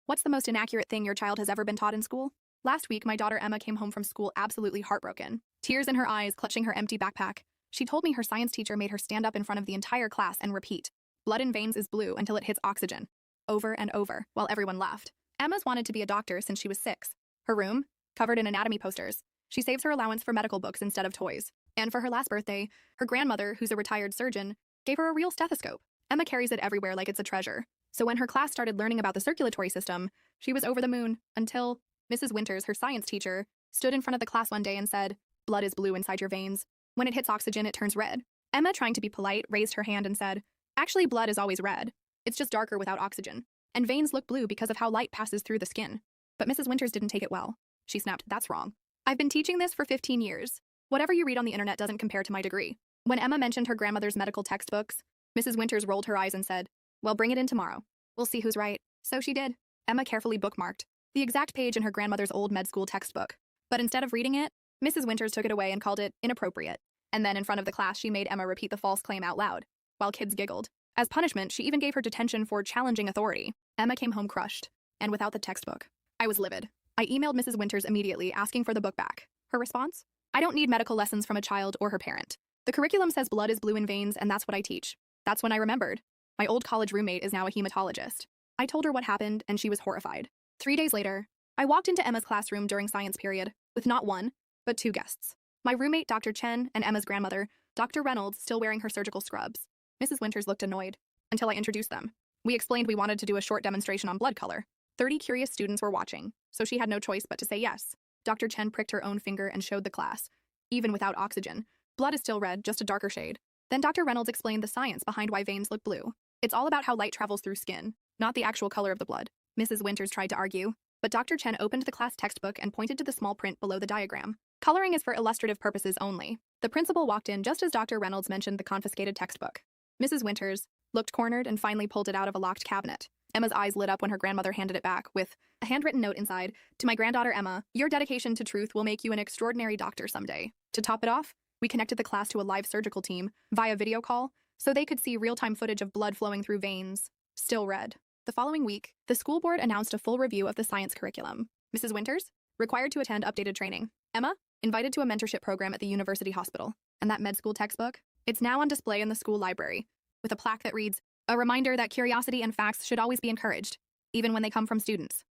What's the most inaccurate thing your child has ever been taught in school? Last week, my daughter Emma came home from school absolutely heartbroken, tears in her eyes, clutching her empty backpack. She told me her science teacher made her stand up in front of the entire class and repeat, "Blood in veins is blue until it hits oxygen," over and over, while everyone laughed. Emma's wanted to be a doctor since she was 6. Her room, covered in anatomy posters. She saves her allowance for medical books instead of toys. And for her last birthday, her grandmother, who's a retired surgeon, gave her a real stethoscope. Emma carries it everywhere like it's a treasure. So when her class started learning about the circulatory system, she was over the moon until Mrs. Winters, her science teacher, stood in front of the class one day and said, "Blood is blue inside your veins. When it hits oxygen, it turns red." Emma, trying to be polite, raised her hand and said, "Actually, blood is always red. It's just darker without oxygen. And veins look blue because of how light passes through the skin." But Mrs. Winters didn't take it well. She snapped, "That's wrong. I've been teaching this for 15 years. Whatever you read on the internet doesn't compare to my degree." When Emma mentioned her grandmother's medical textbooks, Mrs. Winters rolled her eyes and said, "Well, bring it in tomorrow. We'll see who's right." So she did. Emma carefully bookmarked the exact page in her grandmother's old med school textbook. But instead of reading it, Mrs. Winters took it away and called it inappropriate. And then in front of the class, she made Emma repeat the false claim out loud, while kids giggled. As punishment, she even gave her detention for challenging authority. Emma came home crushed, and without the textbook. I was livid. I emailed Mrs. Winters immediately, asking for the book back. Her response? "I don't need medical lessons from a child or her parent. The curriculum says blood is blue in veins, and that's what I teach." That's when I remembered. My old college roommate is now a hematologist. I told her what happened, and she was horrified. 3 days later, I walked into Emma's classroom during science period, with not one, but 2 guests. My roommate, Dr. Chen, and Emma's grandmother, Dr. Reynolds, still wearing her surgical scrubs. Mrs. Winters looked annoyed, until I introduced them. We explained we wanted to do a short demonstration on blood color. 30 curious students were watching, so she had no choice but to say yes. Dr. Chen pricked her own finger and showed the class. Even without oxygen, blood is still red, just a darker shade. Then Dr. Reynolds explained the science behind why veins look blue. It's all about how light travels through skin, not the actual color of the blood. Mrs. Winters tried to argue, but Dr. Chen opened the class textbook and pointed to the small print below the diagram. "Coloring is for illustrative purposes only." The principal walked in just as Dr. Reynolds mentioned the confiscated textbook. Mrs. Winters looked cornered and finally pulled it out of a locked cabinet. Emma's eyes lit up when her grandmother handed it back, with a handwritten note inside, "To my granddaughter Emma, your dedication to truth will make you an extraordinary doctor someday." To top it off, we connected the class to a live surgical team via video call, so they could see real-time footage of blood flowing through veins, still red. The following week, the school board announced a full review of the science curriculum. Mrs. Winters, required to attend updated training. Emma, invited to a mentorship program at the university hospital. And that med school textbook? It's now on display in the school library, with a plaque that reads, "A reminder that curiosity and facts should always be encouraged, even when they come from students."